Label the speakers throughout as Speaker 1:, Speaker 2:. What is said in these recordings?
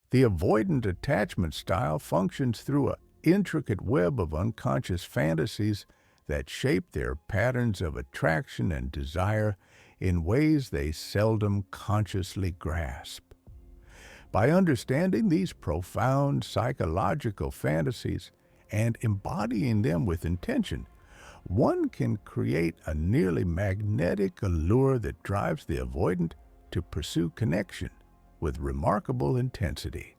Speaker 1: The avoidant attachment style functions through an intricate web of unconscious fantasies that shape their patterns of attraction and desire in ways they seldom consciously grasp. By understanding these profound psychological fantasies and embodying them with intention, one can create a nearly magnetic allure that drives the avoidant to pursue connection with remarkable intensity.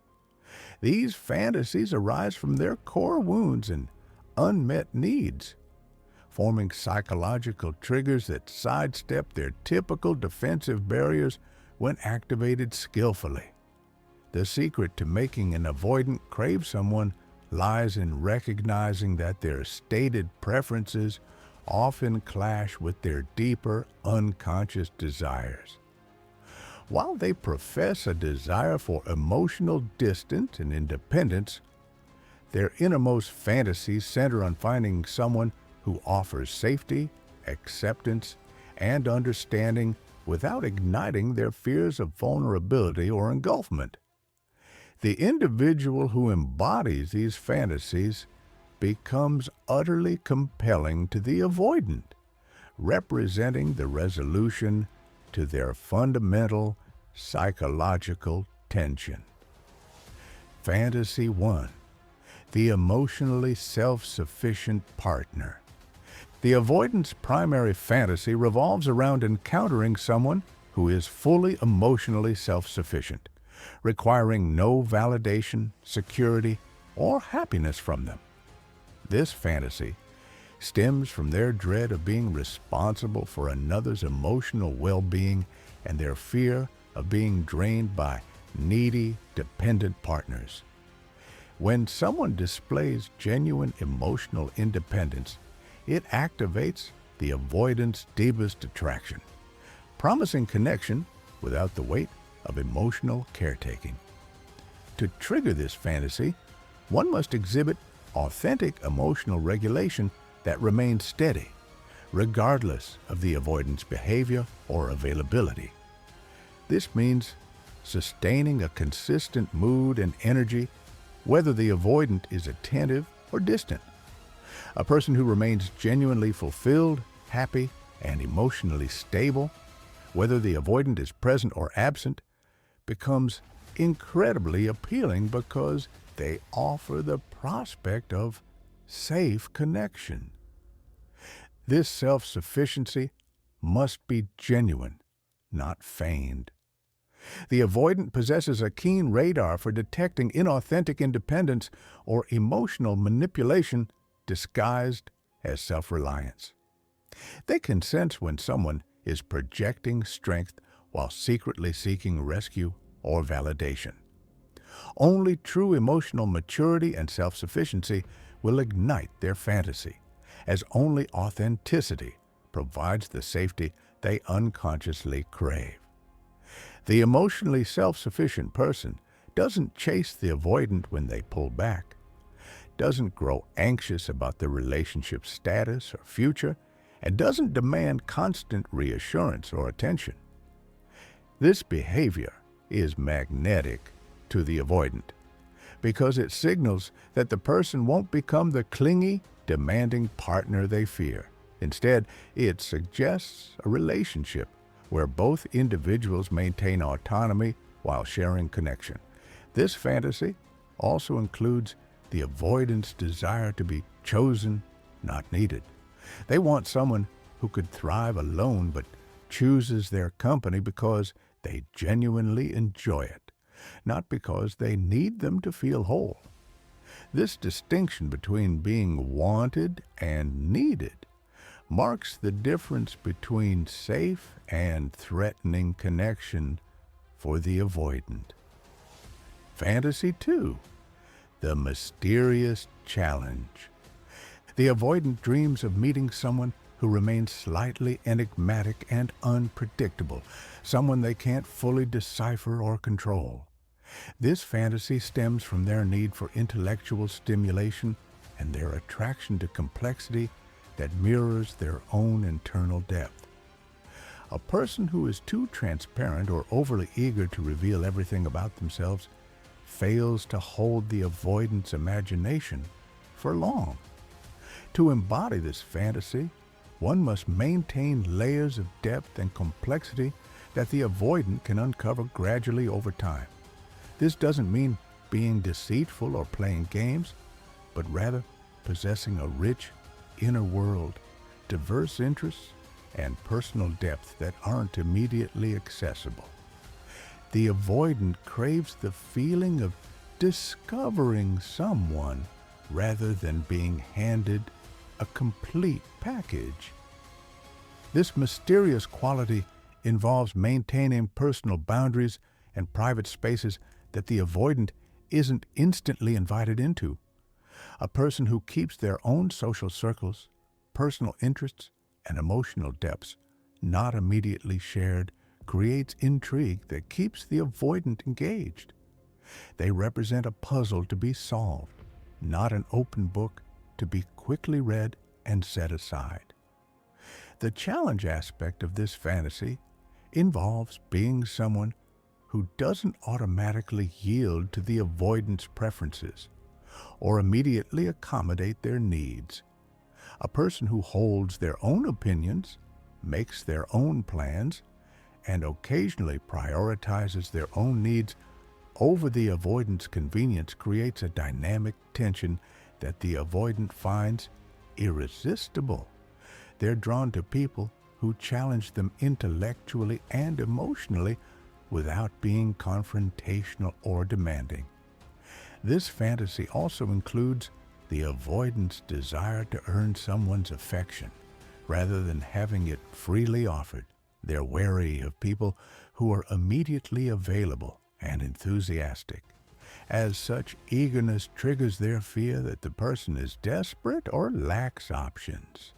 Speaker 1: These fantasies arise from their core wounds and unmet needs, forming psychological triggers that sidestep their typical defensive barriers when activated skillfully. The secret to making an avoidant crave someone lies in recognizing that their stated preferences often clash with their deeper, unconscious desires. While they profess a desire for emotional distance and independence, their innermost fantasies center on finding someone who offers safety, acceptance, and understanding without igniting their fears of vulnerability or engulfment. The individual who embodies these fantasies becomes utterly compelling to the avoidant, representing the resolution to their fundamental psychological tension. Fantasy 1. The emotionally self-sufficient partner. The avoidant's primary fantasy revolves around encountering someone who is fully emotionally self-sufficient, requiring no validation, security, or happiness from them. This fantasy stems from their dread of being responsible for another's emotional well-being and their fear of being drained by needy, dependent partners. When someone displays genuine emotional independence, it activates the avoidant's deepest attraction, promising connection without the weight of emotional caretaking. To trigger this fantasy, one must exhibit authentic emotional regulation that remains steady, regardless of the avoidant's behavior or availability. This means sustaining a consistent mood and energy, whether the avoidant is attentive or distant. A person who remains genuinely fulfilled, happy, and emotionally stable, whether the avoidant is present or absent, becomes incredibly appealing because they offer the prospect of safe connection. This self-sufficiency must be genuine, not feigned. The avoidant possesses a keen radar for detecting inauthentic independence or emotional manipulation disguised as self-reliance. They can sense when someone is projecting strength while secretly seeking rescue or validation. Only true emotional maturity and self-sufficiency will ignite their fantasy, as only authenticity provides the safety they unconsciously crave. The emotionally self-sufficient person doesn't chase the avoidant when they pull back, doesn't grow anxious about the relationship's status or future, and doesn't demand constant reassurance or attention. This behavior is magnetic to the avoidant because it signals that the person won't become the clingy, demanding partner they fear. Instead, it suggests a relationship where both individuals maintain autonomy while sharing connection. This fantasy also includes the avoidant's desire to be chosen, not needed. They want someone who could thrive alone but chooses their company because they genuinely enjoy it, not because they need them to feel whole. This distinction between being wanted and needed marks the difference between safe and threatening connection for the avoidant. Fantasy 2. The mysterious challenge. The avoidant dreams of meeting someone who remains slightly enigmatic and unpredictable, someone they can't fully decipher or control. This fantasy stems from their need for intellectual stimulation and their attraction to complexity that mirrors their own internal depth. A person who is too transparent or overly eager to reveal everything about themselves fails to hold the avoidant's imagination for long. To embody this fantasy, one must maintain layers of depth and complexity that the avoidant can uncover gradually over time. This doesn't mean being deceitful or playing games, but rather possessing a rich inner world, diverse interests, and personal depth that aren't immediately accessible. The avoidant craves the feeling of discovering someone rather than being handed a complete package. This mysterious quality involves maintaining personal boundaries and private spaces that the avoidant isn't instantly invited into. A person who keeps their own social circles, personal interests, and emotional depths not immediately shared creates intrigue that keeps the avoidant engaged. They represent a puzzle to be solved, not an open book to be quickly read and set aside. The challenge aspect of this fantasy involves being someone who doesn't automatically yield to the avoidant's preferences or immediately accommodate their needs. A person who holds their own opinions, makes their own plans, and occasionally prioritizes their own needs over the avoidant's convenience creates a dynamic tension that the avoidant finds irresistible. They're drawn to people who challenge them intellectually and emotionally without being confrontational or demanding. This fantasy also includes the avoidant's desire to earn someone's affection rather than having it freely offered. They're wary of people who are immediately available and enthusiastic. As such, eagerness triggers their fear that the person is desperate or lacks options.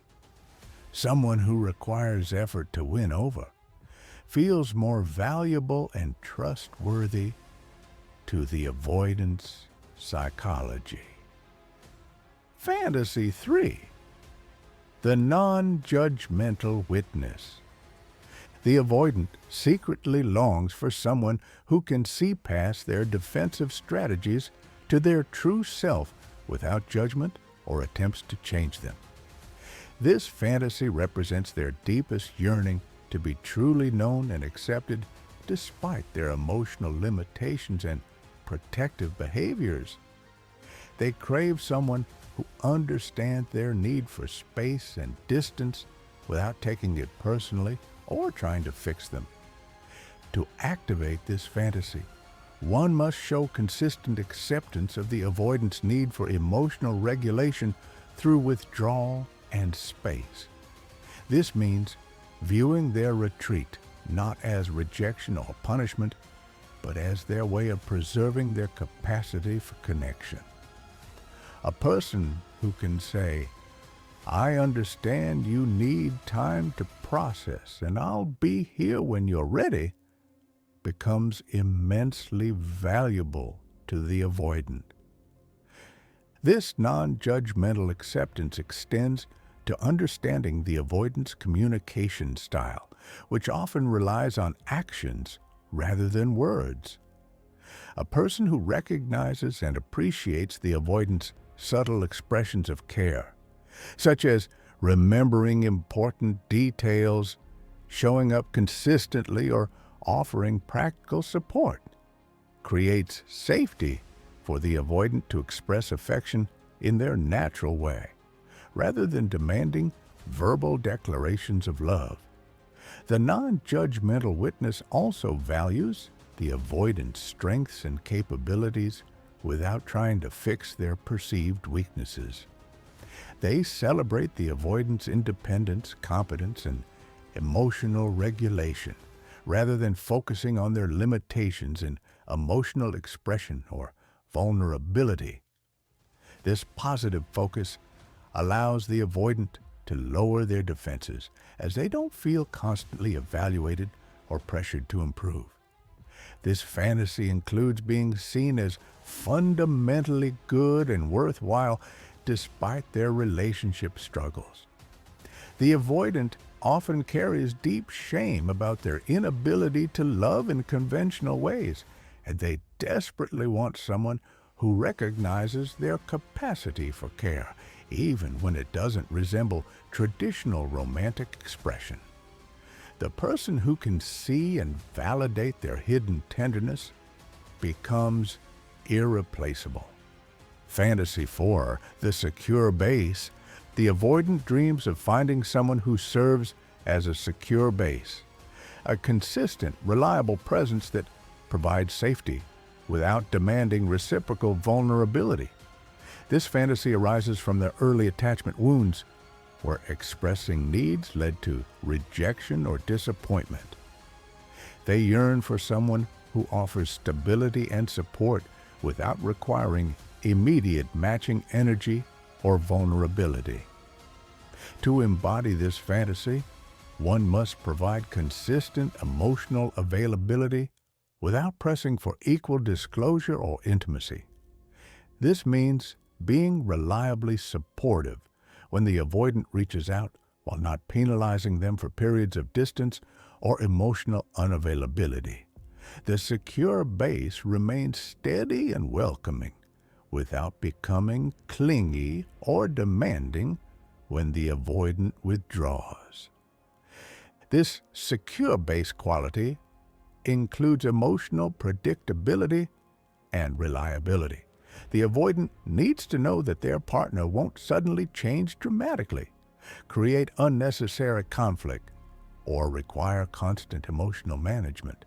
Speaker 1: Someone who requires effort to win over feels more valuable and trustworthy to the avoidance psychology. Fantasy 3. The non-judgmental witness. The avoidant secretly longs for someone who can see past their defensive strategies to their true self without judgment or attempts to change them. This fantasy represents their deepest yearning to be truly known and accepted despite their emotional limitations and protective behaviors. They crave someone who understands their need for space and distance without taking it personally or trying to fix them. To activate this fantasy, one must show consistent acceptance of the avoidant's need for emotional regulation through withdrawal and space. This means viewing their retreat not as rejection or punishment, but as their way of preserving their capacity for connection. A person who can say, "I understand you need time to process, and I'll be here when you're ready," becomes immensely valuable to the avoidant. This non-judgmental acceptance extends to understanding the avoidant's communication style, which often relies on actions rather than words. A person who recognizes and appreciates the avoidant's subtle expressions of care, such as remembering important details, showing up consistently, or offering practical support, creates safety for the avoidant to express affection in their natural way, rather than demanding verbal declarations of love. The non-judgmental witness also values the avoidant's strengths and capabilities without trying to fix their perceived weaknesses. They celebrate the avoidant's independence, competence, and emotional regulation, rather than focusing on their limitations in emotional expression or vulnerability. This positive focus allows the avoidant to lower their defenses, as they don't feel constantly evaluated or pressured to improve. This fantasy includes being seen as fundamentally good and worthwhile despite their relationship struggles. The avoidant often carries deep shame about their inability to love in conventional ways and they desperately want someone who recognizes their capacity for care, even when it doesn't resemble traditional romantic expression. The person who can see and validate their hidden tenderness becomes irreplaceable. Fantasy 4, the secure base. The avoidant dreams of finding someone who serves as a secure base, a consistent, reliable presence that provides safety without demanding reciprocal vulnerability. This fantasy arises from their early attachment wounds, where expressing needs led to rejection or disappointment. They yearn for someone who offers stability and support without requiring immediate matching energy or vulnerability. To embody this fantasy, one must provide consistent emotional availability without pressing for equal disclosure or intimacy. This means being reliably supportive when the avoidant reaches out while not penalizing them for periods of distance or emotional unavailability. The secure base remains steady and welcoming without becoming clingy or demanding when the avoidant withdraws. This secure base quality includes emotional predictability and reliability. The avoidant needs to know that their partner won't suddenly change dramatically, create unnecessary conflict, or require constant emotional management.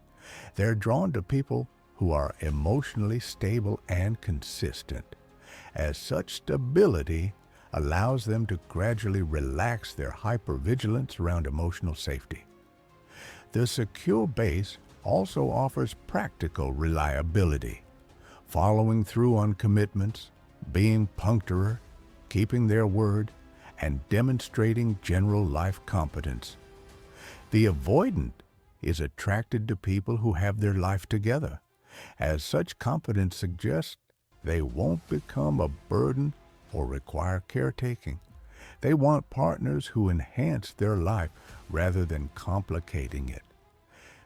Speaker 1: They're drawn to people who are emotionally stable and consistent, as such stability allows them to gradually relax their hypervigilance around emotional safety. The secure base also offers practical reliability, following through on commitments, being punctual, keeping their word, and demonstrating general life competence. The avoidant is attracted to people who have their life together, as such competence suggests they won't become a burden or require caretaking. They want partners who enhance their life rather than complicating it.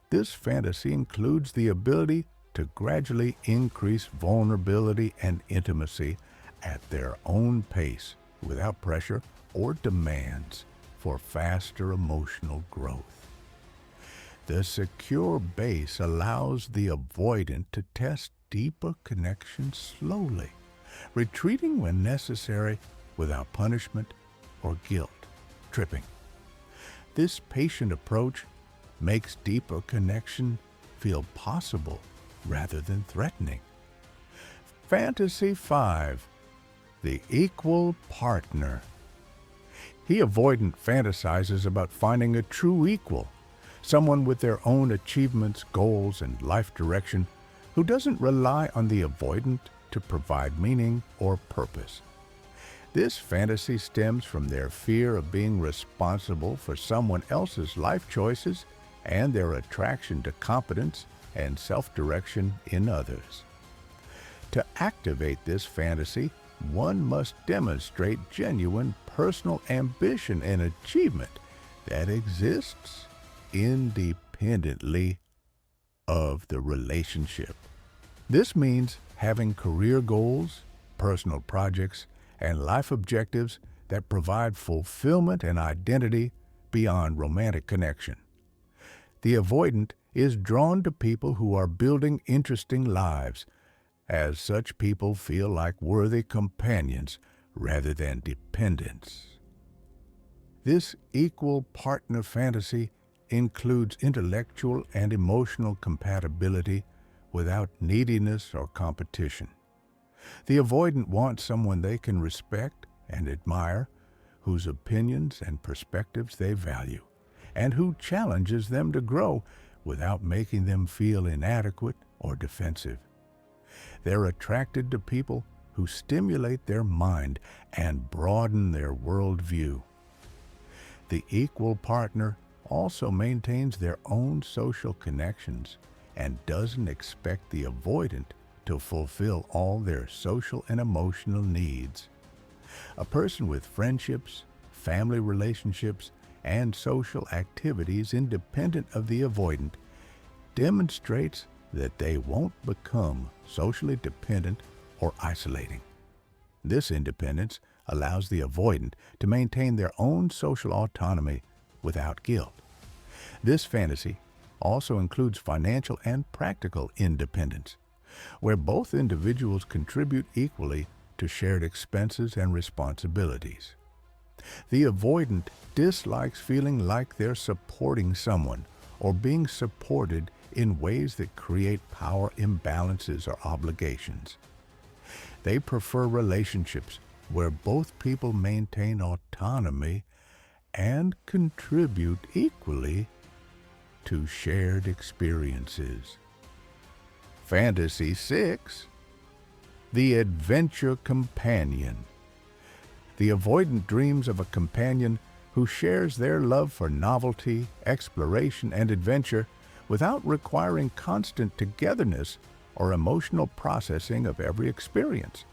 Speaker 1: This fantasy includes the ability to gradually increase vulnerability and intimacy at their own pace without pressure or demands for faster emotional growth. The secure base allows the avoidant to test deeper connections slowly, retreating when necessary without punishment or guilt tripping. This patient approach makes deeper connection feel possible rather than threatening. Fantasy 5, the equal partner. The avoidant fantasizes about finding a true equal, someone with their own achievements, goals, and life direction who doesn't rely on the avoidant to provide meaning or purpose. This fantasy stems from their fear of being responsible for someone else's life choices and their attraction to competence and self-direction in others. To activate this fantasy, one must demonstrate genuine personal ambition and achievement that exists independently of the relationship. This means having career goals, personal projects, and life objectives that provide fulfillment and identity beyond romantic connection. The avoidant is drawn to people who are building interesting lives, as such people feel like worthy companions rather than dependents. This equal partner fantasy includes intellectual and emotional compatibility without neediness or competition. The avoidant wants someone they can respect and admire, whose opinions and perspectives they value, and who challenges them to grow without making them feel inadequate or defensive. They're attracted to people who stimulate their mind and broaden their worldview. The equal partner also maintains their own social connections and doesn't expect the avoidant to fulfill all their social and emotional needs. A person with friendships, family relationships, and social activities independent of the avoidant demonstrates that they won't become socially dependent or isolating. This independence allows the avoidant to maintain their own social autonomy without guilt. This fantasy also includes financial and practical independence, where both individuals contribute equally to shared expenses and responsibilities. The avoidant dislikes feeling like they're supporting someone or being supported in ways that create power imbalances or obligations. They prefer relationships where both people maintain autonomy and contribute equally to shared experiences. Fantasy 6. The Adventure Companion. The avoidant dreams of a companion who shares their love for novelty, exploration, and adventure without requiring constant togetherness or emotional processing of every experience.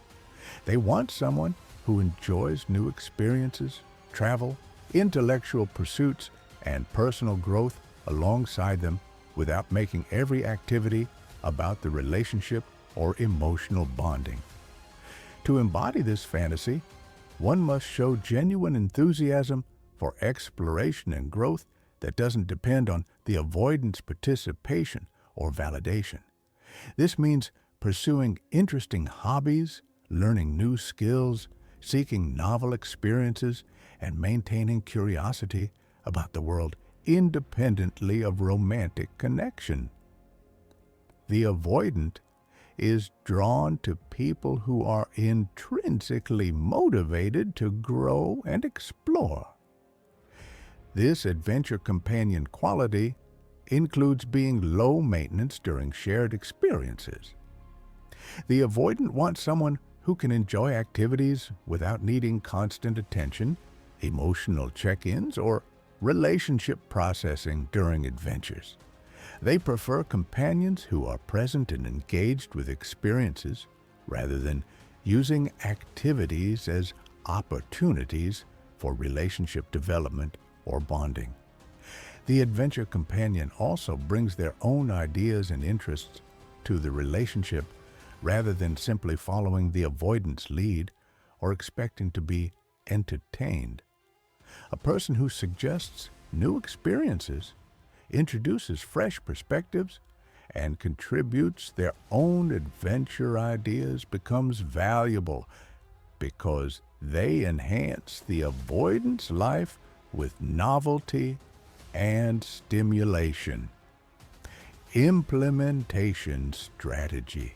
Speaker 1: They want someone who enjoys new experiences, travel, intellectual pursuits, and personal growth alongside them without making every activity about the relationship or emotional bonding. To embody this fantasy, one must show genuine enthusiasm for exploration and growth that doesn't depend on the avoidant's participation or validation. This means pursuing interesting hobbies, learning new skills, seeking novel experiences, and maintaining curiosity about the world independently of romantic connection. The avoidant is drawn to people who are intrinsically motivated to grow and explore. This adventure companion quality includes being low maintenance during shared experiences. The avoidant wants someone who can enjoy activities without needing constant attention, emotional check-ins, or relationship processing during adventures. They prefer companions who are present and engaged with experiences rather than using activities as opportunities for relationship development or bonding. The adventure companion also brings their own ideas and interests to the relationship rather than simply following the avoidant's lead or expecting to be entertained. A person who suggests new experiences, introduces fresh perspectives, and contributes their own adventure ideas becomes valuable because they enhance the avoidant's life with novelty and stimulation. Implementation strategy.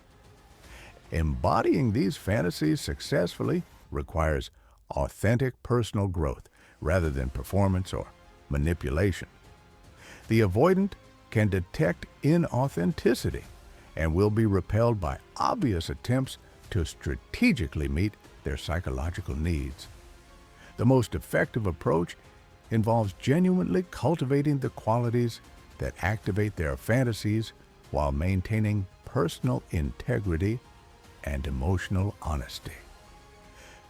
Speaker 1: Embodying these fantasies successfully requires authentic personal growth rather than performance or manipulation. The avoidant can detect inauthenticity and will be repelled by obvious attempts to strategically meet their psychological needs. The most effective approach involves genuinely cultivating the qualities that activate their fantasies while maintaining personal integrity and emotional honesty.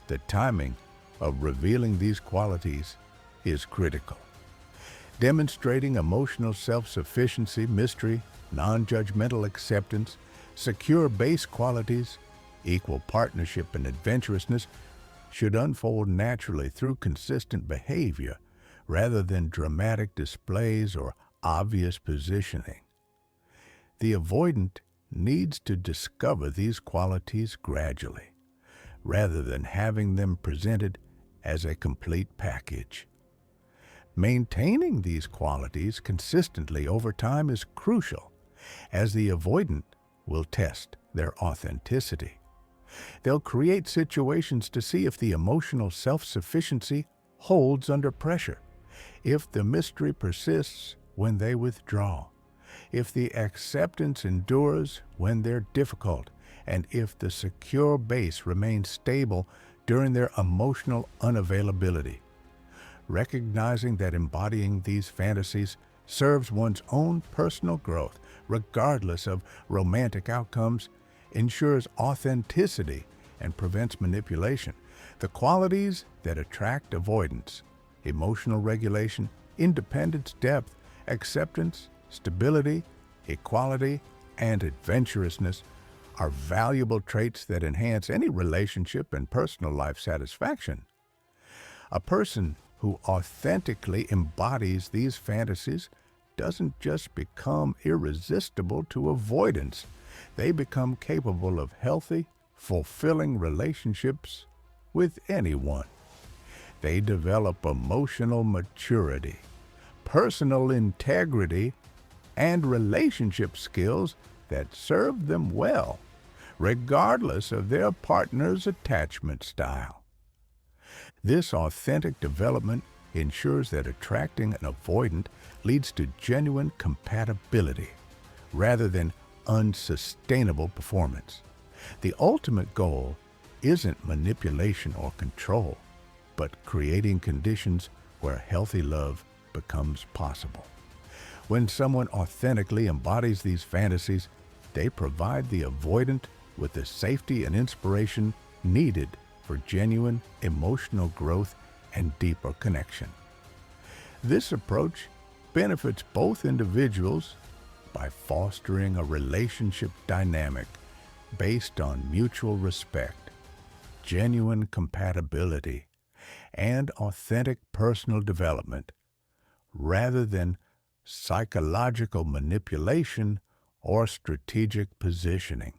Speaker 1: The timing of revealing these qualities is critical. Demonstrating emotional self-sufficiency, mystery, non-judgmental acceptance, secure base qualities, equal partnership, and adventurousness should unfold naturally through consistent behavior rather than dramatic displays or obvious positioning. The avoidant needs to discover these qualities gradually, rather than having them presented as a complete package. Maintaining these qualities consistently over time is crucial, as the avoidant will test their authenticity. They'll create situations to see if the emotional self-sufficiency holds under pressure, if the mystery persists when they withdraw, if the acceptance endures when they're difficult, and if the secure base remains stable during their emotional unavailability. Recognizing that embodying these fantasies serves one's own personal growth, regardless of romantic outcomes, ensures authenticity and prevents manipulation. The qualities that attract avoidance: emotional regulation, independence, depth, acceptance, stability, equality, and adventurousness are valuable traits that enhance any relationship and personal life satisfaction. A person who authentically embodies these fantasies doesn't just become irresistible to avoidance, they become capable of healthy, fulfilling relationships with anyone. They develop emotional maturity, personal integrity, and relationship skills that serve them well, regardless of their partner's attachment style. This authentic development ensures that attracting an avoidant leads to genuine compatibility rather than unsustainable performance. The ultimate goal isn't manipulation or control, but creating conditions where healthy love becomes possible. When someone authentically embodies these fantasies, they provide the avoidant with the safety and inspiration needed for genuine emotional growth and deeper connection. This approach benefits both individuals by fostering a relationship dynamic based on mutual respect, genuine compatibility, and authentic personal development, rather than psychological manipulation or strategic positioning.